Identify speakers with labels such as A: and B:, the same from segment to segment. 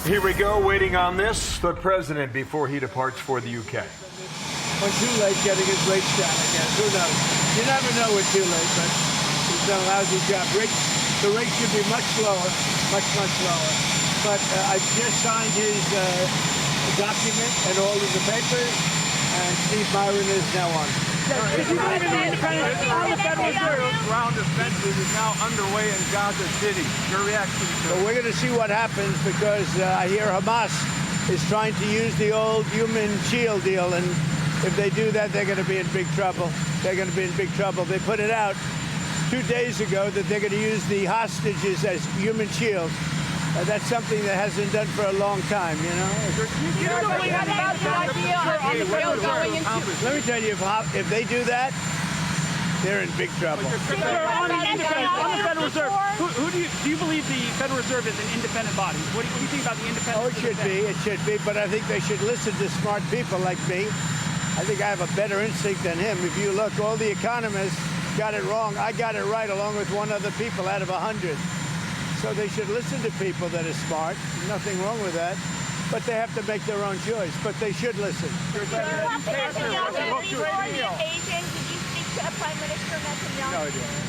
A: Here we go, waiting on this, the president before he departs for the UK.
B: Or too late getting his rates down, I guess. Who knows? You never know with too late, but he's done a lousy job. The rate should be much lower, much lower. But I just signed his document and all of the papers, and Steve Myron is now on.
C: If you believe in the independence of the Federal Reserve,
D: Ground offensive is now underway in Gaza City. Your reaction to
B: But we're going to see what happens because I hear Hamas is trying to use the old human shield deal, and if they do that, they're going to be in big trouble. They're going to be in big trouble. They put it out 2 days ago that they're going to use the hostages as human shields. That's something that hasn't done for a long time, you know? Let me tell you, if they do that, they're in big trouble.
C: on the Federal Reserve, do you believe the Federal Reserve is an independent body? What do you think about the independence?
B: Oh, it should be, but I think they should listen to smart people like me. I think I have a better instinct than him. If you look, all the economists got it wrong. I got it right along with one other people out of 100. So they should listen to people that are smart. Nothing wrong with that. But they have to make their own choice. But they should listen.
E: Before the occasion, did you speak to Prime Minister Netanyahu?
B: No, I didn't.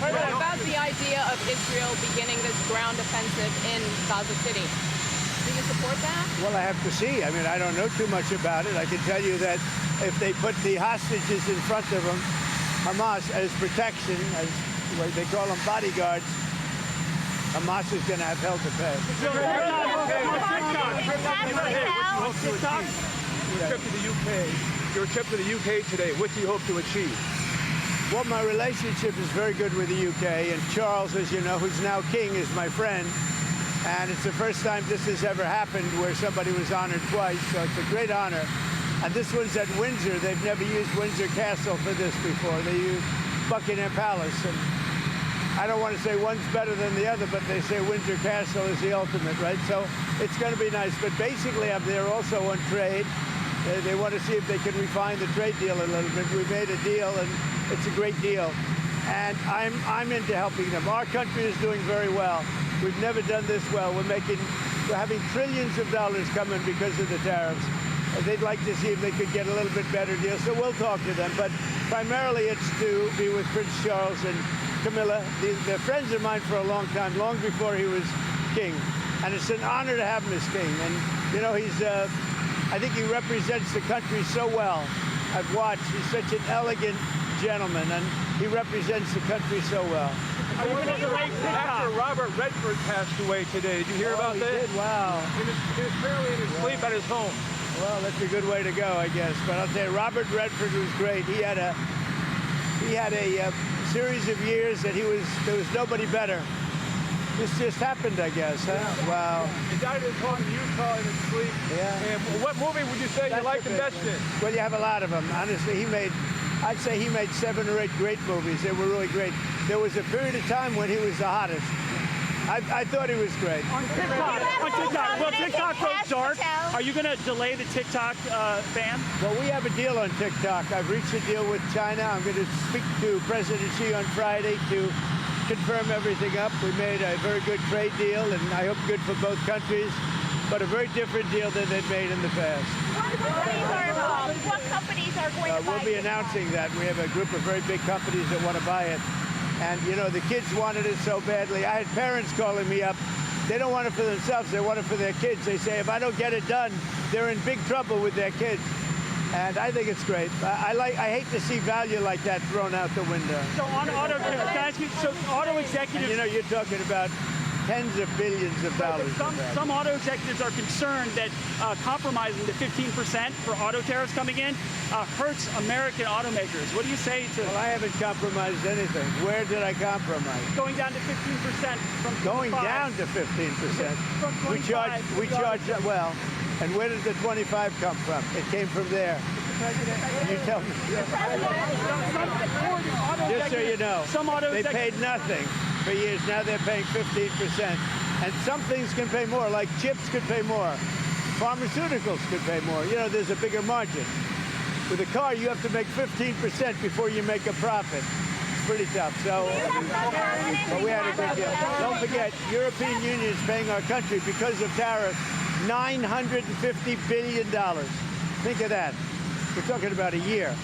F: What about the idea of Israel beginning this ground offensive in Gaza City? Do you support that?
B: Well, I have to see. I mean, I don't know too much about it. I can tell you that if they put the hostages in front of them, Hamas, as protection, as what they call them bodyguards, Hamas is going to have hell to pay.
D: your trip to the UK today? What do you hope to achieve?
B: Well, my relationship is very good with the UK, and Charles, as you know, who's now king, is my friend. And it's the first time this has ever happened where somebody was honored twice, so it's a great honor. And this one's at Windsor. They've never used Windsor Castle for this before. They used Buckingham Palace. And I don't want to say one's better than the other, but they say Windsor Castle is the ultimate, right? So it's going to be nice. But basically, I'm there also on trade. They want to see if they can refine the trade deal a little bit. We made a deal, and it's a great deal. And I'm into helping them. Our country is doing very well. We've never done this well. We're having trillions of dollars coming because of the tariffs. They'd like to see if they could get a little bit better deal. So we'll talk to them. But primarily, it's to be with Prince Charles and Camilla. They're friends of mine for a long time, long before he was king. And it's an honor to have him as king. And, you know, I think he represents the country so well. I've watched. He's such an elegant gentleman, and he represents the country so well.
D: Actor Robert Redford passed away today. Did you hear about
B: he
D: that?
B: Did? Wow.
D: He was apparently in his sleep at his home.
B: Well, that's a good way to go, I guess. But I'll tell you, Robert Redford was great. He had a series of years that there was nobody better. This just happened, I guess, huh?
D: Yeah.
B: Wow.
D: He died at his home in Utah in his sleep.
B: Yeah.
D: And what movie would you say you liked the best in?
B: Well, you have a lot of them. Honestly, I'd say he made 7 or 8 great movies. They were really great. There was a period of time when he was the hottest. I thought he was great.
C: On TikTok, will TikTok go dark? Are you going to delay the TikTok ban?
B: Well, we have a deal on TikTok. I've reached a deal with China. I'm going to speak to President Xi on Friday to confirm everything up. We made a very good trade deal, and I hope good for both countries, but a very different deal than they've made in the past.
E: What companies are going to buy
B: We'll be announcing that. We have a group of very big companies that want to buy it. And, you know, the kids wanted it so badly. I had parents calling me up. They don't want it for themselves. They want it for their kids. They say, if I don't get it done, they're in big trouble with their kids. And I think it's great. I hate to see value like that thrown out the window.
C: So on auto, can I ask you, so auto executives...
B: And, you know, you're talking about tens of billions of dollars.
C: Some auto executives are concerned that compromising the 15% for auto tariffs coming in hurts American automakers. What do you say to...
B: Well, I haven't compromised anything. Where did I compromise?
C: Going down to 15% from 25.
B: Going down to 15%.
C: From 25.
B: We charge, well, and where did the 25 come from? It came from there. You tell me. Just so you know, they paid nothing for years. Now they're paying 15%. And some things can pay more, like chips could pay more. Pharmaceuticals could pay more. You know, there's a bigger margin. With a car, you have to make 15% before you make a profit. pretty tough. So, but we had a good deal. Don't forget, European Union is paying our country because of tariffs $950 billion. Think of that. We're talking about a year.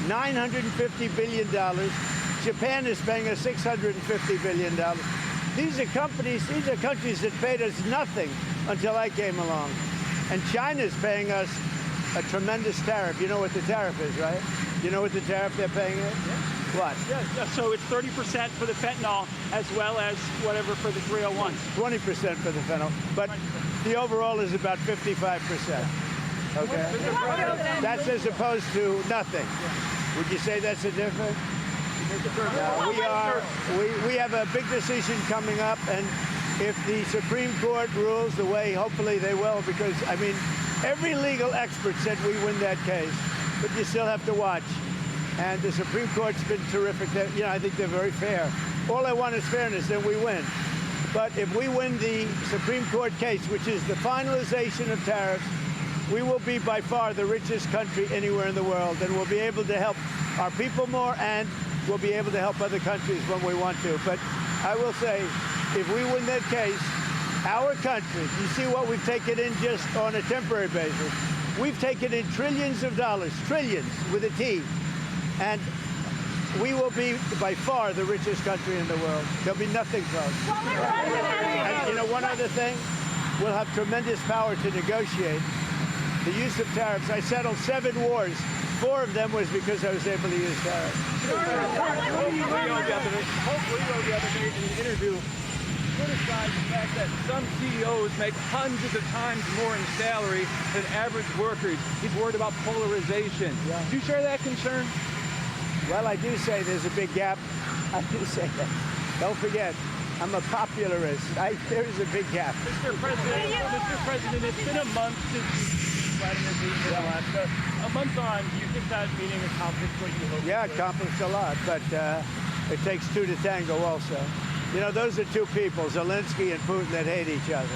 B: $950 billion. Japan is paying us $650 billion. These are countries that paid us nothing until I came along. And China's paying us a tremendous tariff. You know what the tariff is, right? You know what the tariff they're paying it?
C: Yeah.
B: What?
C: Yeah, so it's 30% for the fentanyl as well as whatever for the 301s.
B: 20% for the fentanyl. But the overall is about 55%. Okay? That's as opposed to nothing. Would you say that's a difference? No, we have a big decision coming up, and if the Supreme Court rules the way hopefully they will, because, I mean, every legal expert said we win that case, but you still have to watch. And the Supreme Court's been terrific. I think they're very fair. All I want is fairness, and we win. But if we win the Supreme Court case, which is the finalization of tariffs, we will be by far the richest country anywhere in the world, and we'll be able to help our people more, and we'll be able to help other countries when we want to. But I will say, if we win that case, our country, you see what we've taken in just on a temporary basis. We've taken in trillions of dollars, trillions with a T, and we will be by far the richest country in the world. There'll be nothing close. And you know, one other thing, we'll have tremendous power to negotiate. The use of tariffs, I settled 7 wars. 4 of them was because I was able to use tariffs.
D: Hopefully, the other day in an interview, criticized the fact that some CEOs make hundreds of times more in salary than average workers. He's worried about polarization.
B: Yeah.
D: Do you share that concern?
B: Well, I do say there's a big gap. I do say that. Don't forget, I'm a popularist. There is a big gap.
C: Mr. President, it's been a month since you Vladimir Putin in Alaska. A month on, do you think that meeting accomplished what you hoped?
B: Yeah, accomplished a lot, but it takes 2 to tango also. You know, those are 2 people, Zelensky and Putin, that hate each other.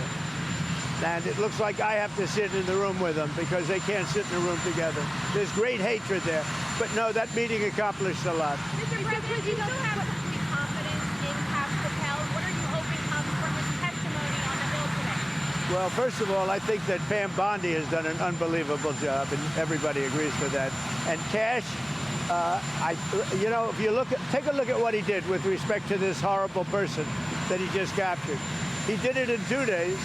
B: And it looks like I have to sit in the room with them because they can't sit in a room together. There's great hatred there. But no, that meeting accomplished a lot.
E: Mr. President, you still have complete confidence in Kash Patel. What are you hoping comes from his testimony on the Hill today?
B: Well, first of all, I think that Pam Bondi has done an unbelievable job, and everybody agrees with that. And Kash, if you take a look at what he did with respect to this horrible person that he just captured. He did it in 2 days.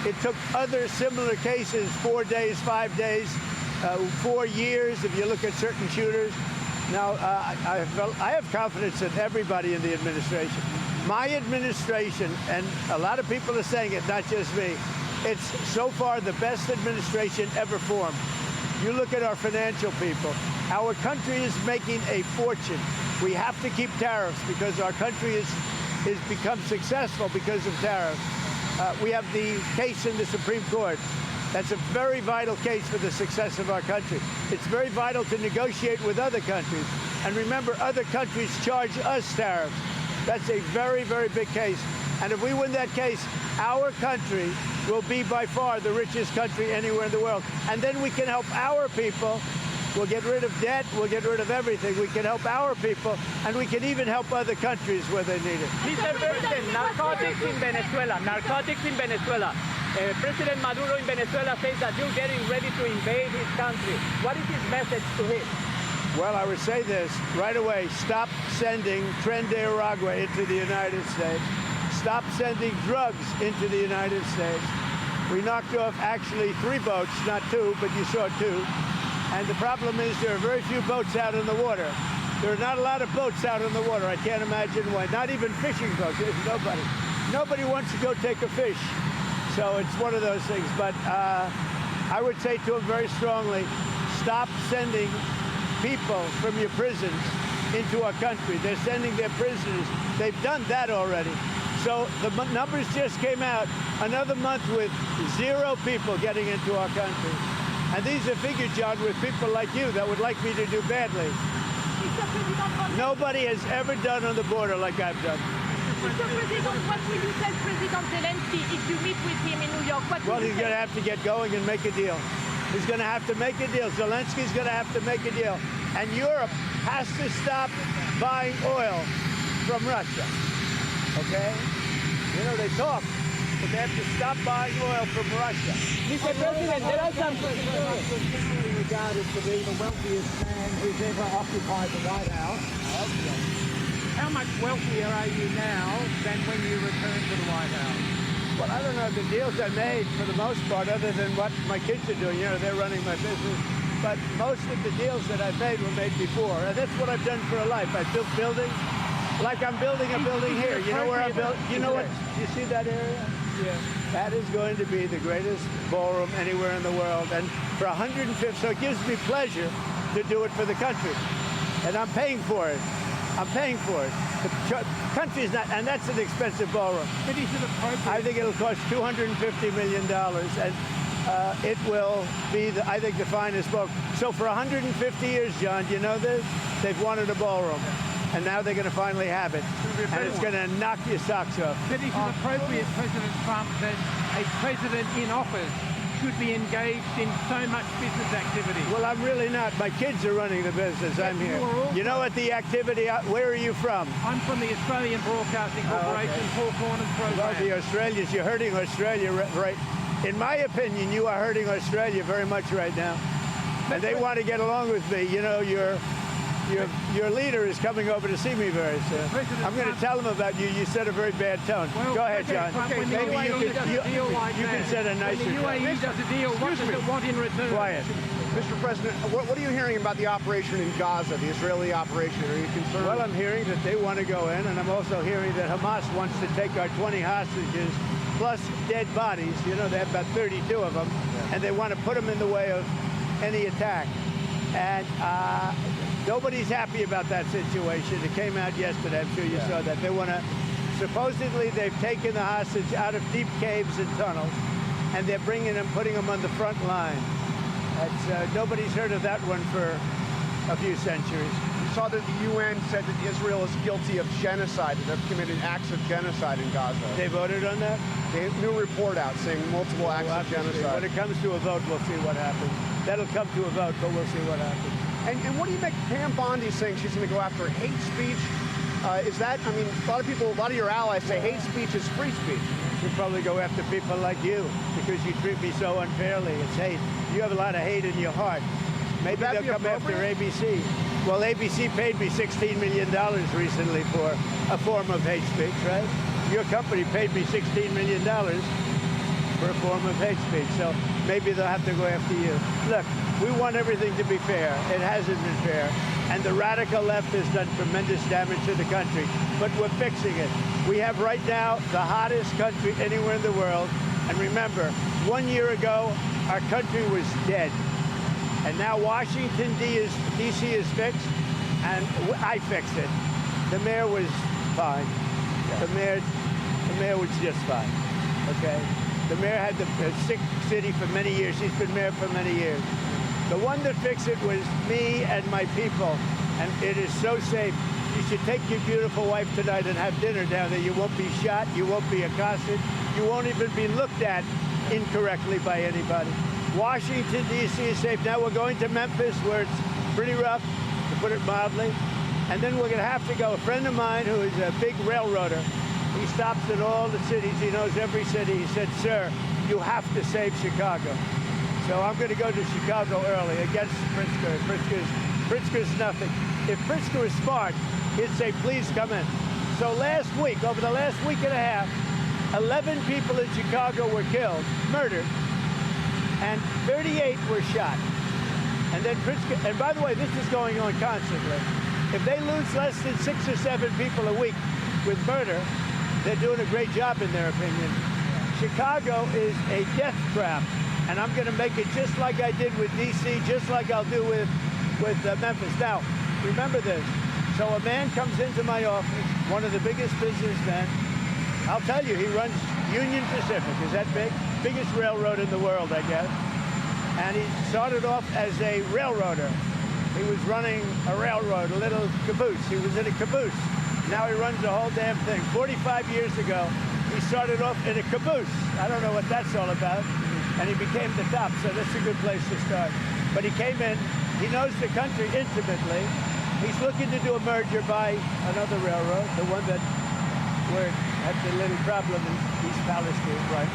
B: It took other similar cases 4 days, 5 days, 4 years, if you look at certain shooters. Now, I have confidence in everybody in the administration. My administration, and a lot of people are saying it, not just me, it's so far the best administration ever formed. You look at our financial people. Our country is making a fortune. We have to keep tariffs because our country has become successful because of tariffs. We have the case in the Supreme Court. That's a very vital case for the success of our country. It's very vital to negotiate with other countries. And remember, other countries charge us tariffs. That's a very, very big case. And if we win that case, our country will be by far the richest country anywhere in the world. And then we can help our people. We'll get rid of debt. We'll get rid of everything. We can help our people, and we can even help other countries where they need it.
G: Mr. President, narcotics in Venezuela. Narcotics in Venezuela. President Maduro in Venezuela says that you're getting ready to invade his country. What is his message to him?
B: Well, I would say this right away. Stop sending Tren de Aragua into the United States. Stop sending drugs into the United States. We knocked off actually 3 boats, not 2, but you saw 2. And the problem is there are very few boats out in the water. There are not a lot of boats out in the water. I can't imagine why. Not even fishing boats. There's nobody. Nobody wants to go take a fish. So it's one of those things. But I would say to him very strongly, stop sending people from your prisons into our country. They're sending their prisoners. They've done that already. So the numbers just came out. Another month with 0 people getting into our country. And these are figures, John, with people like you that would like me to do badly. Nobody has ever done on the border like I've done.
E: Mr. President, what will you tell President Zelensky if you meet with him in New York?
B: Well, he's going to have to get going and make a deal. He's going to have to make a deal. Zelensky's going to have to make a deal. And Europe has to stop buying oil from Russia. Okay? You know, they talk, but they have to stop buying oil from Russia.
G: Mr. President, there are some...
H: Generally regarded to be the wealthiest man who's ever occupied the White House. How much wealthier are you now than when you returned to the White House?
B: Well, I don't know the deals I made for the most part, other than what my kids are doing. You know, they're running my business. But most of the deals that I've made were made before. And that's what I've done for a life. I've built buildings, like I'm building a building here. You know where I'm built? You know what? You see that area?
H: Yeah.
B: That is going to be the greatest ballroom anywhere in the world. And for 150, so it gives me pleasure to do it for the country. And I'm paying for it. I'm paying for it. The country's not, and that's an expensive ballroom.
H: But is it appropriate?
B: I think it'll cost $250 million, and it will be, I think, the finest ballroom. So for 150 years, John, you know this? They've wanted a ballroom, and now they're going to finally have it, and it's going to knock your socks off.
H: But is it appropriate, President Trump, that a president in office should be engaged in so much business activity?
B: Well, I'm really not. My kids are running the business. I'm here. You know what the activity, where are you from?
H: I'm from the Australian Broadcasting Corporation, Paul Cornyn's program.
B: Well, the Australians, you're hurting Australia, right? In my opinion, you are hurting Australia very much right now. And they want to get along with me. You know, your leader is coming over to see me very soon. I'm going to tell him about you. You set a very bad tone.
H: Well,
B: Go ahead, John.
H: When the
B: Maybe
H: UAE
B: you can set a nicer
H: When the UAE does a deal, what does it want in return?
B: Quiet.
I: Mr. President, what are you hearing about the operation in Gaza, the Israeli operation? Are you concerned?
B: Well, I'm hearing that they want to go in, and I'm also hearing that Hamas wants to take our 20 hostages plus dead bodies. You know, they have about 32 of them, and they want to put them in the way of any attack. And nobody's happy about that situation. It came out yesterday. I'm sure you saw that. They want to, supposedly they've taken the hostage out of deep caves and tunnels, and they're bringing them, putting them on the front line. Nobody's heard of that one for a few centuries.
I: You saw that the UN said that Israel is guilty of genocide, that they've committed acts of genocide in Gaza.
B: They voted on that?
I: They have a new report out saying multiple acts of genocide.
B: When it comes to a vote, we'll see what happens. That'll come to a vote, but we'll see what happens.
I: And what do you make Pam Bondi saying she's going to go after hate speech? Is that, I mean, a lot of your allies say hate speech is free speech.
B: She'll probably go after people like you because you treat me so unfairly. It's hate. You have a lot of hate in your heart. Maybe they'll come after ABC. Well, ABC paid me $16 million recently for a form of hate speech, right? Your company paid me $16 million for a form of hate speech. So maybe they'll have to go after you. Look, we want everything to be fair. It hasn't been fair. And the radical left has done tremendous damage to the country. But we're fixing it. We have right now the hottest country anywhere in the world. And remember, 1 year ago, our country was dead. And now Washington, D.C. is fixed, and I fixed it. The mayor was fine. The mayor was just fine, okay? The mayor had the sick city for many years. He's been mayor for many years. The one that fixed it was me and my people, and it is so safe. You should take your beautiful wife tonight and have dinner down there. You won't be shot. You won't be accosted. You won't even be looked at incorrectly by anybody. Washington, D.C. is safe. Now we're going to Memphis, where it's pretty rough, to put it mildly. And then we're going to have to go. A friend of mine who is a big railroader, he stops at all the cities. He knows every city. He said, sir, you have to save Chicago. So I'm going to go to Chicago early against Pritzker. Pritzker's nothing. If Pritzker was smart, he'd say, please come in. So last week, over the last week and a half, 11 people in Chicago were killed, murdered, and 38 were shot. And then Pritzker, and by the way, this is going on constantly. If they lose less than 6 or 7 people a week with murder, they're doing a great job in their opinion. Chicago is a death trap, and I'm going to make it just like I did with D.C., just like I'll do with Memphis. Now, remember this. So a man comes into my office, one of the biggest businessmen. I'll tell you, he runs Union Pacific. Is that big? Biggest railroad in the world, I guess. And he started off as a railroader. He was running a railroad, a little caboose. He was in a caboose. Now he runs the whole damn thing. 45 years ago, he started off in a caboose. I don't know what that's all about. And he became the top, so that's a good place to start. But he came in, he knows the country intimately, He's looking to do a merger by another railroad, the one that had the little problem in East Palestine, right?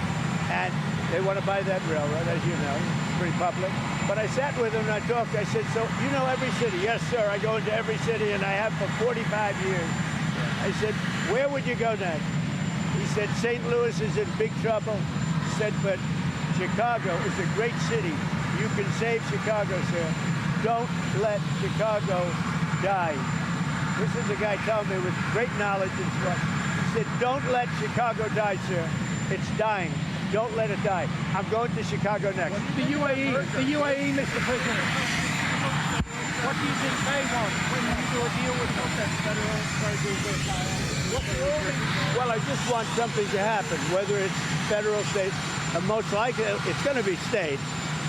B: And they want to buy that railroad, as you know. It's pretty public. But I sat with him and I talked. I said, so you know every city? Yes, sir. I go into every city, and I have for 45 years. I said, where would you go next? He said, St. Louis is in big trouble. He said, but Chicago is a great city. You can save Chicago, sir. Don't let Chicago die. This is a guy telling me with great knowledge and stuff. He said, don't let Chicago die, sir. It's dying. Don't let it die. I'm going to Chicago next.
H: The UAE, Mr. President. What do you think they want when you do a deal with federal treasury?
B: Well, I just want something to happen, whether it's federal, state, most likely it's going to be state.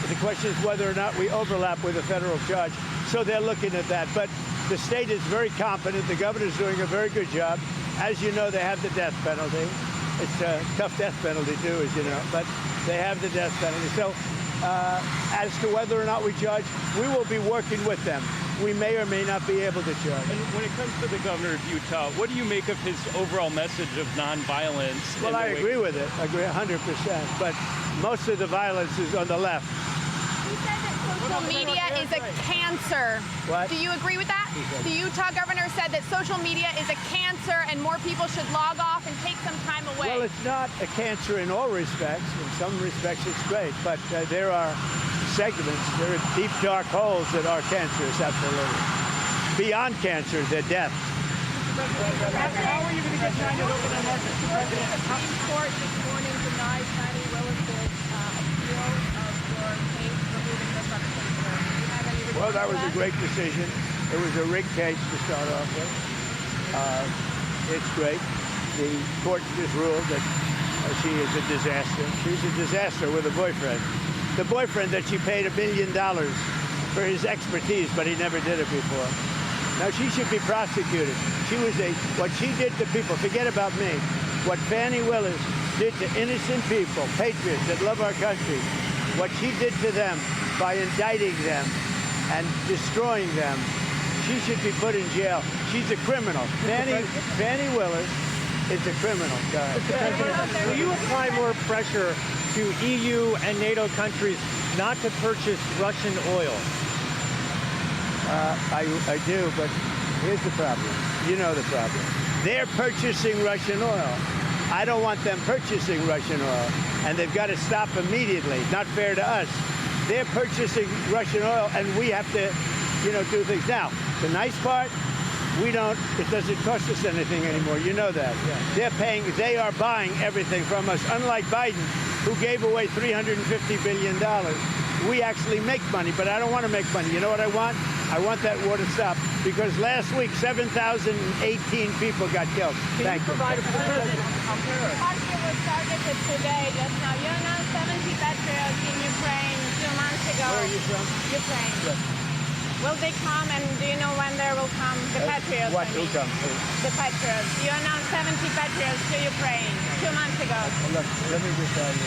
B: The question is whether or not we overlap with a federal judge. So they're looking at that. But the state is very competent. The governor's doing a very good job. As you know, they have the death penalty. It's a tough death penalty, too, as you know. But they have the death penalty. So as to whether or not we judge, we will be working with them. We may or may not be able to judge.
J: And when it comes to the governor of Utah, what do you make of his overall message of nonviolence?
B: Well, I agree with it. I agree 100%. But most of the violence is on the left.
E: He said that social media is a cancer.
B: What?
E: Do you agree with that? The Utah governor said that social media is a cancer and more people should log off and take some time away.
B: Well, it's not a cancer in all respects. In some respects, it's great. But there are segments, there are deep, dark holes that are cancerous, absolutely. Beyond cancer, they're death.
H: How are you going to get China to open their market to President?
F: The Supreme Court this morning denied Fani Willis's appeal of your case removing misrepresentation. Do you have any response
B: Well, that was
F: to
B: a great decision. It was a rigged case to start off with. It's great. The court just ruled that she is a disaster. She's a disaster with a boyfriend. The boyfriend that she paid $1 million for his expertise, but he never did it before. Now, she should be prosecuted. She was what she did to people, forget about me. What Fani Willis did to innocent people, patriots that love our country, what she did to them by indicting them and destroying them, she should be put in jail. She's a criminal. Fani Willis is a criminal.
G: Will you apply more pressure to EU and NATO countries not to purchase Russian oil?
B: I do, but here's the problem. You know the problem. They're purchasing Russian oil. I don't want them purchasing Russian oil, and they've got to stop immediately. Not fair to us. They're purchasing Russian oil, and we have to, do things. Now, the nice part, it doesn't cost us anything anymore. You know that. Yeah. They are buying everything from us, unlike Biden, who gave away $350 billion. We actually make money, but I don't want to make money. You know what I want? I want that war to stop, because last week, 7,018 people got killed. Thank you.
F: Russia was targeted today, just now. You announced 70 patriots in Ukraine 2 months ago.
B: Where are you from?
F: Ukraine.
B: Yes.
F: Will they come, and do you know when they will come? The patriots.
B: What will come?
F: The patriots. You announced 70 patriots to Ukraine 2 months ago.
B: Well, look, let me just tell you,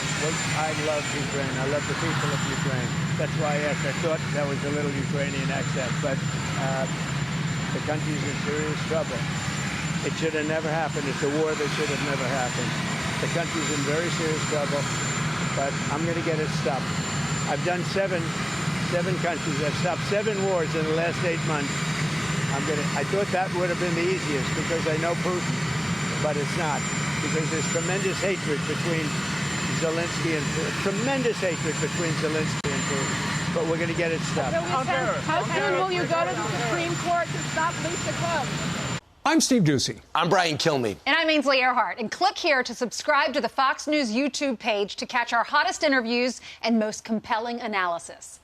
B: I love Ukraine. I love the people of Ukraine. That's why I asked. I thought that was a little Ukrainian accent, but the country's in serious trouble. It should have never happened. It's a war that should have never happened. The country's in very serious trouble, but I'm going to get it stopped. I've done seven countries. I've stopped 7 wars in the last 8 months. I thought that would have been the easiest because I know Putin, but it's not, because there's tremendous hatred between Zelensky and Putin. Tremendous hatred between Zelensky and Putin. But we're going to get it stopped.
F: How soon will you go to the Supreme Court to stop Lisa Club?
K: I'm Steve Ducey.
L: I'm Brian Kilmeade.
M: And I'm Ainsley Earhart. And click here to subscribe to the Fox News YouTube page to catch our hottest interviews and most compelling analysis.